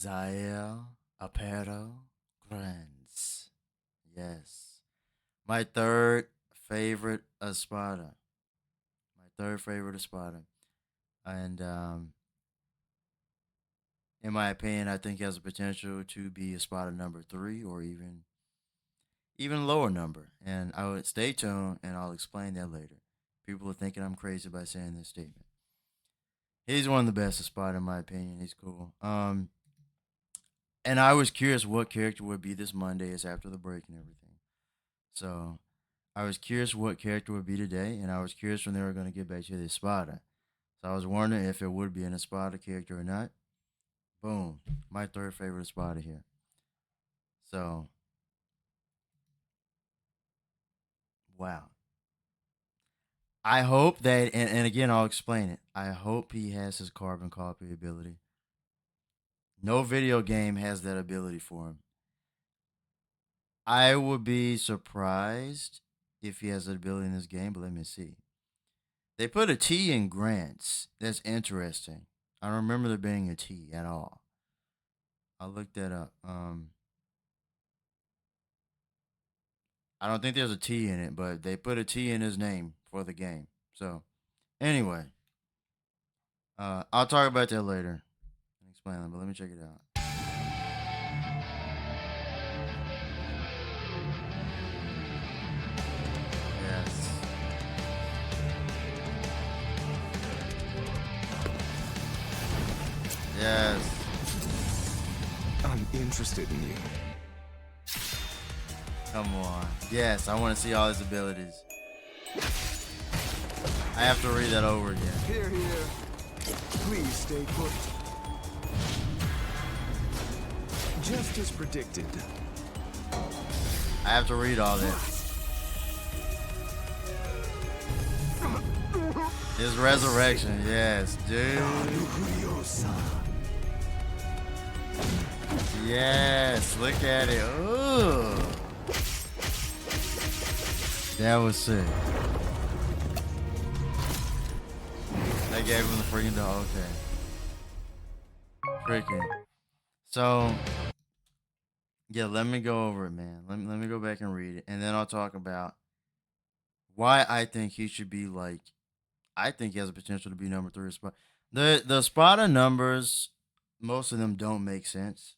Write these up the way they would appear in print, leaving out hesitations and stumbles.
Szayelaporro Grantz. Yes. My third favorite Espada. My third favorite Espada. And in my opinion, I think he has the potential to be Espada number three or even lower number. And I would stay tuned and I'll explain that later. People are thinking I'm crazy by saying this statement. He's one of the best Espada in my opinion. He's cool. And I was curious what character would be this Monday is after the break and everything. So I was curious what character would be today, and I was curious when they were going to get back to the Espada. So I was wondering if it would be an Espada character or not. Boom, my third favorite Espada here. So wow. I hope that, and again, I'll explain it. I hope he has his carbon copy ability. No video game has that ability for him. I would be surprised if he has that ability in this game, but let me see. They put a T in Grants. That's interesting. I don't remember there being a T at all. I'll look that up. I don't think there's a T in it, but they put a T in his name for the game. So, anyway, I'll talk about that later and explain that, but let me check it out. Yes. Yes. I'm interested in you. Come on. Yes, I want to see all his abilities. I have to read that over again. Here, here. Please stay put. Just as predicted. I have to read all this. His resurrection, yes, dude. Yes, look at it. Ooh. That was sick. They gave him the freaking dog. Okay. Freaking. So, yeah, let me go over it, man. Let me go back and read it. And then I'll talk about why I think he should be like, I think he has the potential to be number three spot. The Spada numbers, most of them don't make sense.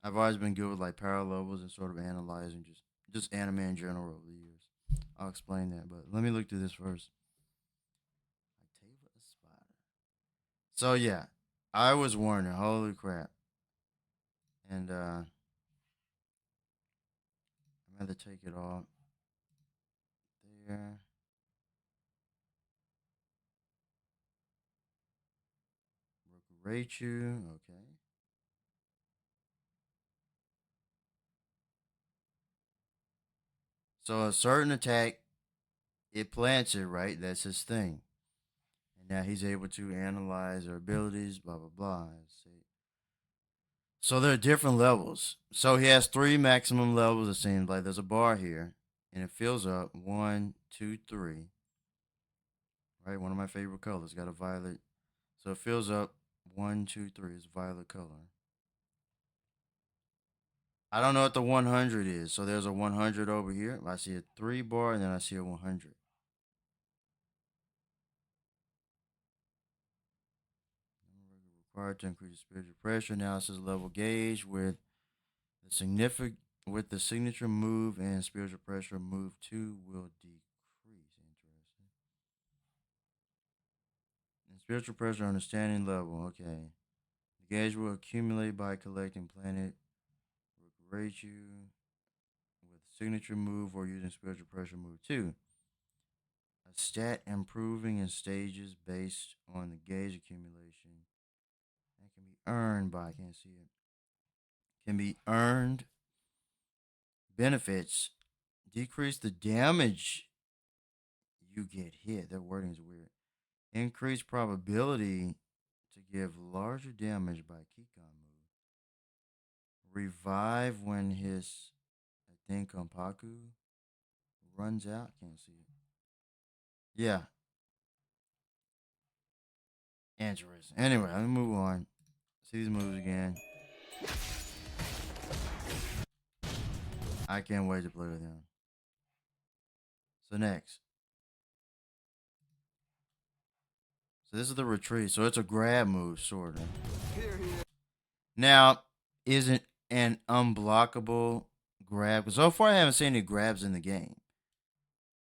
I've always been good with like power levels and sort of analyzing just anime in general over the years. I'll explain that, but let me look through this first. So yeah, I was warning. Holy crap! And I'm gonna take it off there. Rate you, okay. So a certain attack, it plants it right. That's his thing. And now he's able to analyze their abilities. Blah blah blah. Let's see. So there are different levels. So he has three maximum levels. It seems like there's a bar here, and it fills up one, two, three. Right, one of my favorite colors. Got a violet. So it fills up one, two, three. It's violet color. I don't know what the 100 is. So there's a 100 over here. I see a three bar, and then I see a 100. Required to increase spiritual pressure analysis level gauge the significant with the signature move and spiritual pressure move two will decrease. Interesting. And spiritual pressure understanding level. Okay. The gauge will accumulate by collecting planet. Rate you with signature move or using spiritual pressure move two. A stat improving in stages based on the gauge accumulation. That can be earned by I can't see it. Can be earned benefits. Decrease the damage you get hit. That wording is weird. Increase probability to give larger damage by Kikan move. Revive when his I think Kompaku runs out. Can't see it. Yeah. Interesting. Anyway, let me move on. see these moves again. I can't wait to play with him. So next. So this is the retreat. So it's a grab move, sort of. Now, is it an unblockable grab? Because so far I haven't seen any grabs in the game.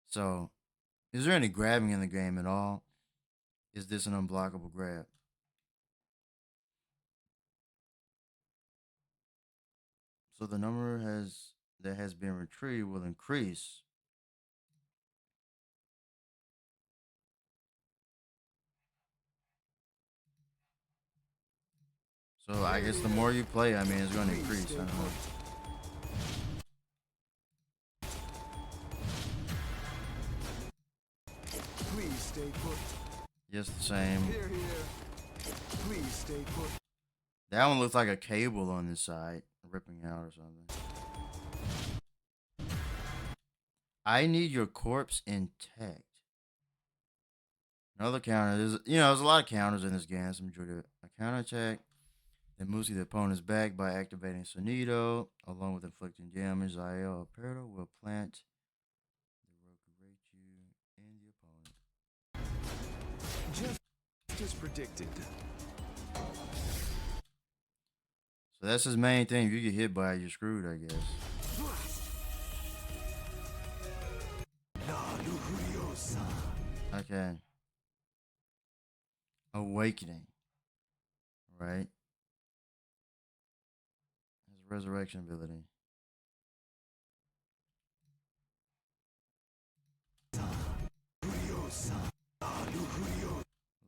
So, is there any grabbing in the game at all? Is this an unblockable grab? So the number that has been retrieved will increase. So I guess the more you play, I mean, it's going to increase. I don't know. Please stay put. Just the same. Here. Please stay put. That one looks like a cable on this side, ripping out or something. I need your corpse intact. Another counter. There's a lot of counters in this game. So enjoy it. A counter attack that moves the opponent's back by activating Sonido, along with inflicting damage. Szayelaporro will plant the Rokuraichu and the opponent. Just as predicted. So that's his main thing. If you get hit by it, you're screwed, I guess. Okay. Awakening. Right? His resurrection ability.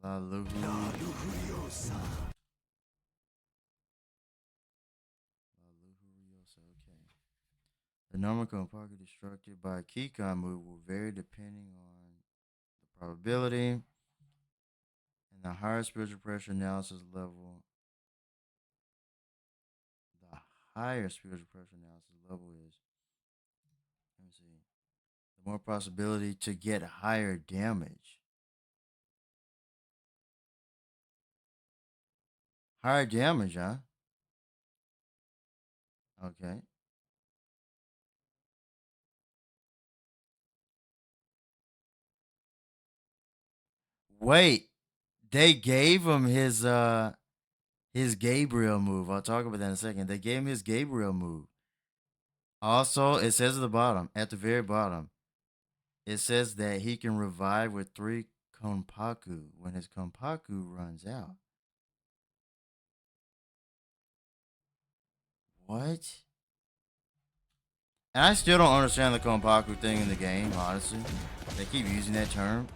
La Luhu. Okay. The number Konpaku destructed by a Keycon move will vary depending on the probability and the higher spiritual pressure analysis level. The higher spiritual pressure analysis level is, let me see, the more possibility to get higher damage. Higher damage, huh? Okay. Wait, they gave him his Gabriel move. I'll talk about that in a second. They gave him his Gabriel move. Also, it says at the very bottom, it says that he can revive with 3 Konpaku when his Konpaku runs out. What? And I still don't understand the Konpaku thing in the game, honestly. They keep using that term.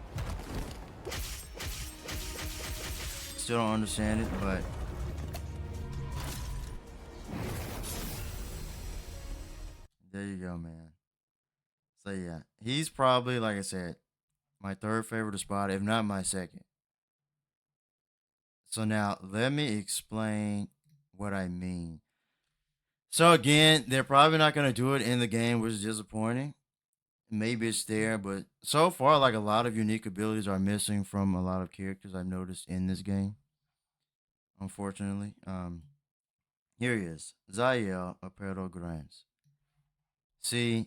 Still don't understand it, but there you go, man. So yeah, he's probably, like I said, my third favorite Espada, if not my second. So now let me explain what I mean. So again, they're probably not gonna do it in the game, which is disappointing. Maybe it's there, but so far, like a lot of unique abilities are missing from a lot of characters I've noticed in this game. Unfortunately, here he is, Szayelaporro Grantz. See,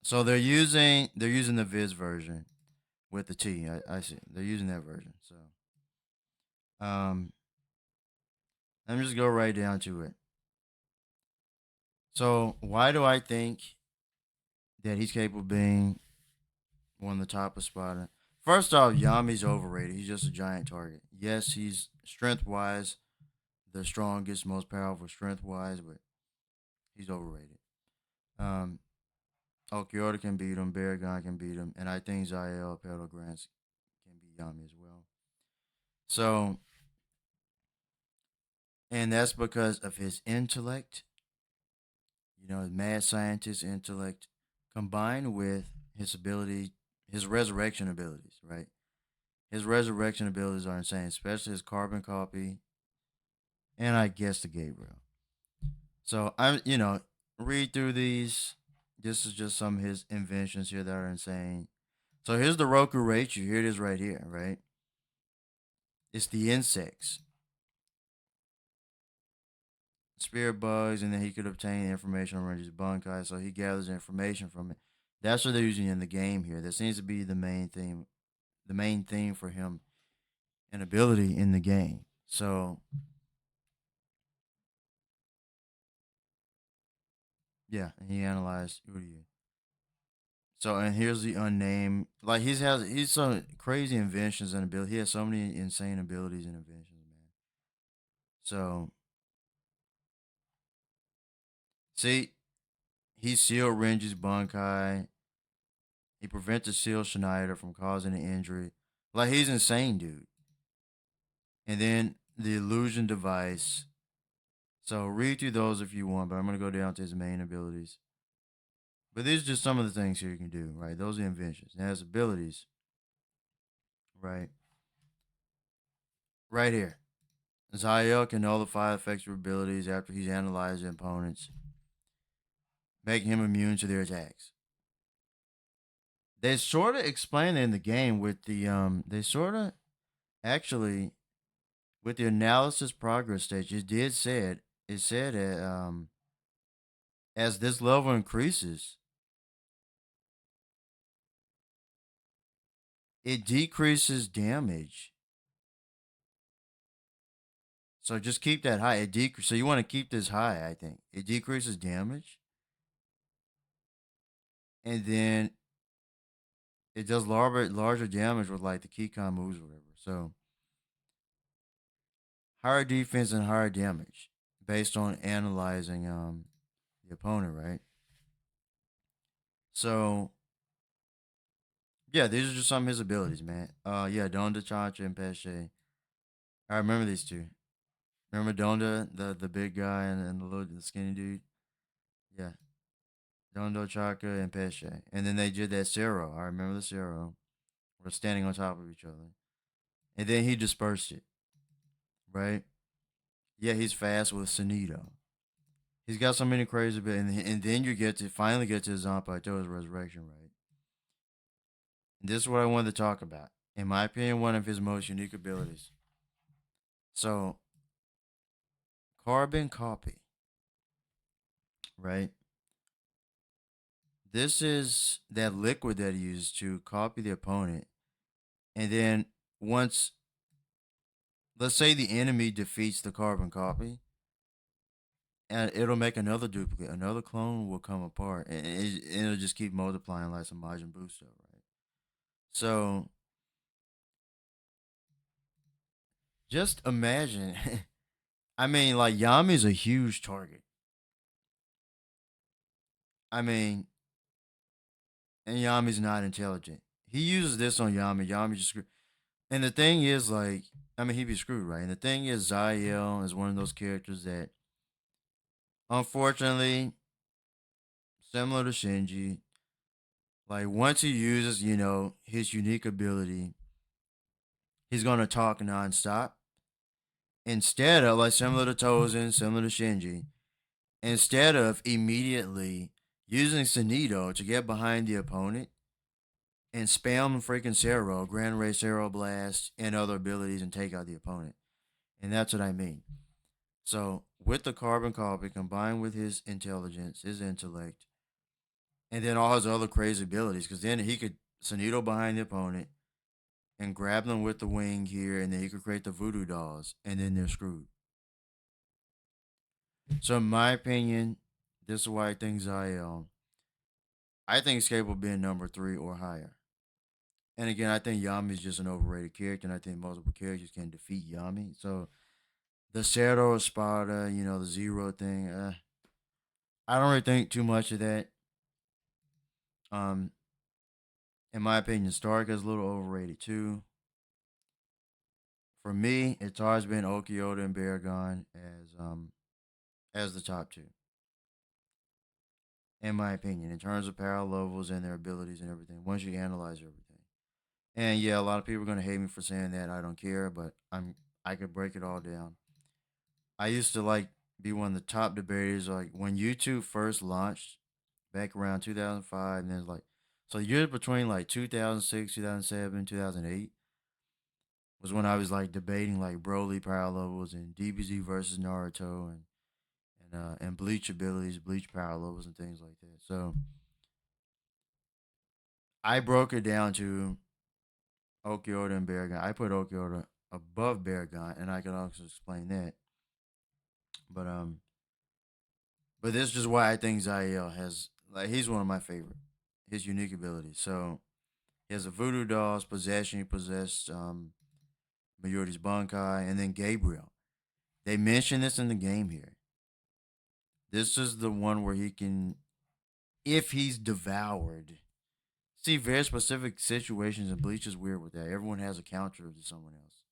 so they're using the Viz version with the T. I see they're using that version. So, um, let me just go right down to it. So, why do I think that he's capable of being one of the top of Spada? First off, Yami's overrated. He's just a giant target. Yes, he's strength wise the strongest, most powerful strength wise, but he's overrated. Um, Okiota can beat him, Baragon can beat him, and I think Szayelaporro Grants can beat Yami as well. So, and that's because of his intellect, his mad scientist intellect, combined with his ability, his resurrection abilities, right? His resurrection abilities are insane, especially his carbon copy, and I guess the Gabriel. So read through these. This is just some of his inventions here that are insane. So here's the Roku Raichu. Here it is right here, right? It's the insects. spirit bugs, and then he could obtain information on Renji's Bunkai. So he gathers information from it. That's what they're using in the game here. That seems to be the main theme for him and ability in the game. So yeah, and he analyzed Uryu. So and here's the unnamed. Like he's some crazy inventions and ability. He has so many insane abilities and inventions, man. So see, he sealed Renji's Bunkai. He prevented Seal Schneider from causing an injury. Like he's insane, dude. And then the illusion device. So read through those if you want, but I'm gonna go down to his main abilities. But these are just some of the things here you can do, right? Those are inventions. Now his abilities, right? Right here. Zael can nullify effects of abilities after he's analyzed the opponents, making him immune to their attacks. They sort of explain it in the game with the they sort of actually with the analysis progress stage. It did said it said that as this level increases, it decreases damage. So just keep that high. It decreases. So you want to keep this high. I think it decreases damage, and then it does larger damage with like the Keycon moves or whatever. So higher defense and higher damage based on analyzing the opponent, right? So yeah, these are just some of his abilities, man. Yeah, Donda, Chacha, and Pesce. I remember these two. Remember Donda, the big guy and the skinny dude. Yeah, Dondo, Chaka, and Pesce. And then they did that Zero. I remember the Zero. We're standing on top of each other. And then he dispersed it, right? Yeah, he's fast with Sunito. He's got so many crazy bits, and then you get to finally get to Zanpaito's resurrection, right? And this is what I wanted to talk about. In my opinion, one of his most unique abilities. So, carbon copy, right? This is that liquid that he uses to copy the opponent. And then once, let's say the enemy defeats the carbon copy, and it'll make another duplicate. Another clone will come apart, and it'll just keep multiplying like some Majin Buu stuff, right? So just imagine. I mean, like Yami's a huge target. I mean, and Yami's not intelligent. He uses this on Yami. Yami just screwed. And the thing is, like, I mean, he'd be screwed, right? And the thing is, Zael is one of those characters that, unfortunately, similar to Shinji, like once he uses, his unique ability, he's gonna talk nonstop. Instead of like similar to Tozen, similar to Shinji, instead of immediately using Sunito to get behind the opponent and spam freaking Zero, Grand Ray Zero Blast, and other abilities and take out the opponent. And that's what I mean. So with the carbon copy combined with his intelligence, his intellect, and then all his other crazy abilities, because then he could Sunito behind the opponent and grab them with the wing here, and then he could create the voodoo dolls, and then they're screwed. So in my opinion, this is why I think Zion. I think he's capable of being number three or higher. And again, I think Yami is just an overrated character, and I think multiple characters can defeat Yami. So the Zero Espada, the Zero thing, I don't really think too much of that. Um, in my opinion, Stark is a little overrated too. For me, it's always been Okioda and Baragon as the top two, in my opinion, in terms of power levels and their abilities and everything. Once you analyze everything, and yeah, a lot of people are gonna hate me for saying that. I don't care, but I could break it all down. I used to like be one of the top debaters. Like when YouTube first launched back around 2005, and then like so years between like 2006, 2007, 2008 was when I was like debating like Broly power levels and DBZ versus Naruto and and Bleach abilities, Bleach power levels, and things like that. So I broke it down to Okioda and Baragon. I put Okioda above Baragon, and I can also explain that. But but this is just why I think Zael has like he's one of my favorite. His unique abilities. So he has a voodoo doll's possession. He possessed Mayuri's Bankai, and then Gabriel. They mention this in the game here. This is the one where he can, if he's devoured. See, very specific situations, and Bleach is weird with that. Everyone has a counter to someone else.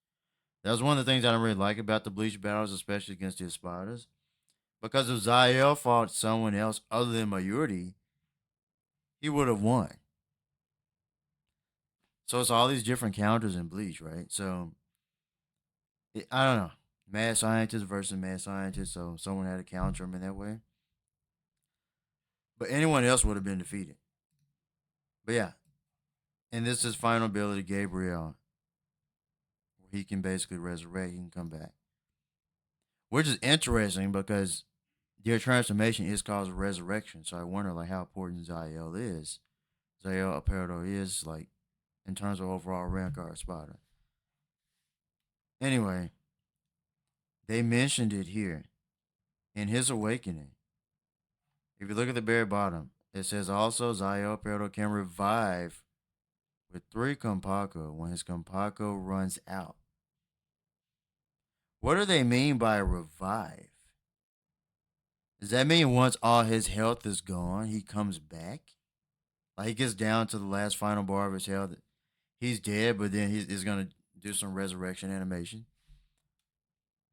That was one of the things I don't really like about the Bleach battles, especially against the Espadas. Because if Zael fought someone else other than Mayuri, he would have won. So it's all these different counters in Bleach, right? So I don't know. Mad scientist versus mad scientist, so someone had to counter him in that way. But anyone else would have been defeated. But yeah, and this is final ability, Gabriel, where he can basically resurrect, he can come back. Which is interesting because their transformation is called resurrection. So I wonder like how important Zael is. Szayelaporro is like in terms of overall rank or Espada. Anyway, they mentioned it here in his awakening. If you look at the very bottom, it says also Szayelaporro can revive with 3 Kompako when his Kompako runs out. What do they mean by revive? Does that mean once all his health is gone, he comes back? Like he gets down to the last final bar of his health, he's dead, but then he's gonna do some resurrection animation.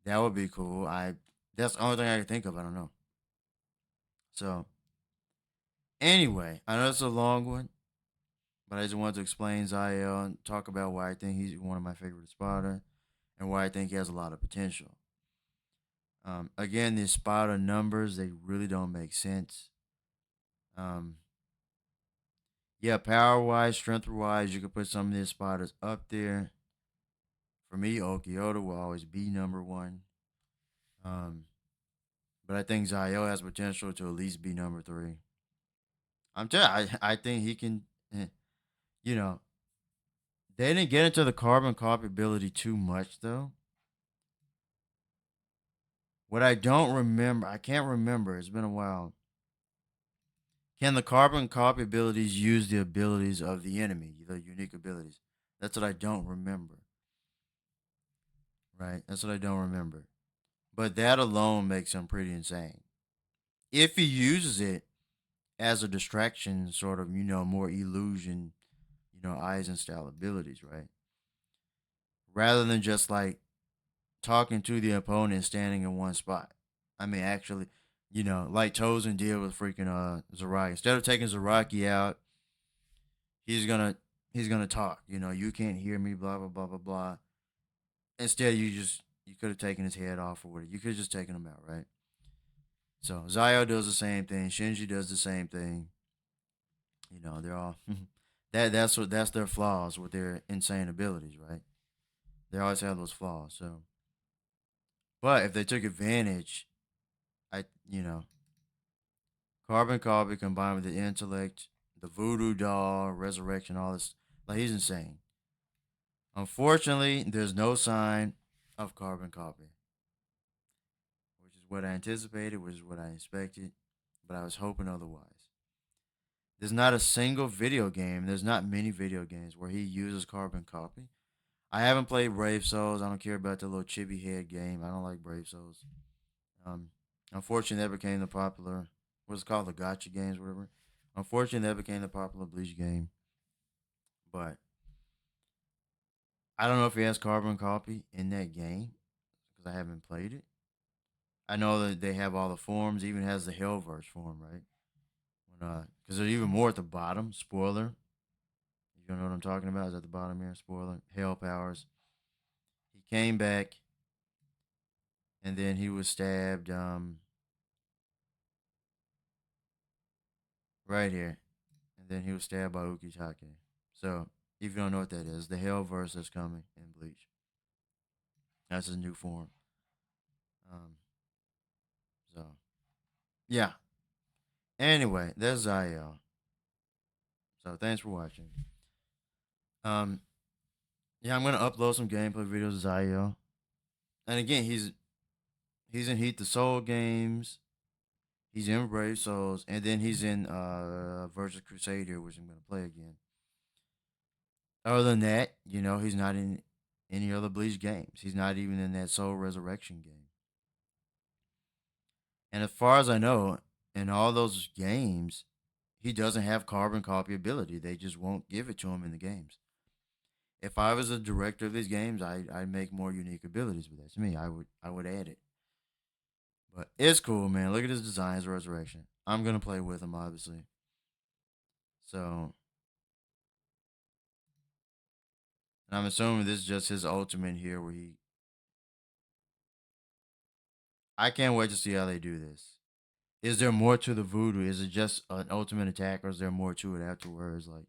That would be cool. That's the only thing I can think of. I don't know. So anyway, I know it's a long one, but I just wanted to explain Zael and talk about why I think he's one of my favorite spotter and why I think he has a lot of potential. Again, the spotter numbers they really don't make sense. Um, yeah, power wise, strength wise, you could put some of these spotters up there. For me, Okioda will always be number one. Um, but I think Zayo has potential to at least be number three. I'm telling you, I think he can. You know, they didn't get into the carbon copy ability too much though. What I don't remember, I can't remember. It's been a while. Can the carbon copy abilities use the abilities of the enemy, the unique abilities? That's what I don't remember. Right? That's what I don't remember. But that alone makes him pretty insane. If he uses it as a distraction, sort of, more illusion, eyes and style abilities, right? Rather than just like talking to the opponent standing in one spot. I mean, actually, like Tozen did with freaking Zaraki. Instead of taking Zaraki out, he's gonna he's gonna talk. You can't hear me, blah blah blah blah blah. Instead, you could have taken his head off or whatever. You could have just taken him out, right? So Zayo does the same thing. Shinji does the same thing. They're all that's their flaws with their insane abilities, right? They always have those flaws. So, but if they took advantage, I carbon copy combined with the intellect, the voodoo doll, resurrection, all this, like he's insane. Unfortunately, there's no sign of carbon copy, which is what I anticipated, which is what I expected, but I was hoping otherwise. There's not a single video game. There's not many video games where he uses carbon copy. I haven't played Brave Souls. I don't care about the little chibi head game. I don't like Brave Souls. Um, Unfortunately, that became the popular. What's it called, the gotcha games, whatever. Unfortunately, that became the popular Bleach game. But I don't know if he has carbon copy in that game because I haven't played it. I know that they have all the forms. Even has the Hellverse form, right? Because there's even more at the bottom. Spoiler. You don't know what I'm talking about? Is at the bottom here. Spoiler. Hell powers. He came back, and then he was stabbed. Right here, and then he was stabbed by Ukitake. So if you don't know what that is, the Hellverse that's coming in Bleach. That's his new form. Um. So Yeah. Anyway, there's Zael. So thanks for watching. Um, yeah, I'm gonna upload some gameplay videos of Zael. And again, he's in Heat the Soul games. He's in Brave Souls, and then he's in Versus Crusader, which I'm gonna play again. Other than that, he's not in any other Bleach games. He's not even in that Soul Resurrection game. And as far as I know, in all those games, he doesn't have carbon copy ability. They just won't give it to him in the games. If I was a director of these games, I'd make more unique abilities. But that's me. I would add it. But it's cool, man. Look at his designs, Resurrection. I'm gonna play with him, obviously. So, and I'm assuming this is just his ultimate here, where he. I can't wait to see how they do this. Is there more to the voodoo? Is it just an ultimate attack, or is there more to it afterwards? Like,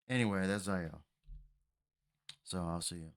anyway, that's Zayo. So I'll see you.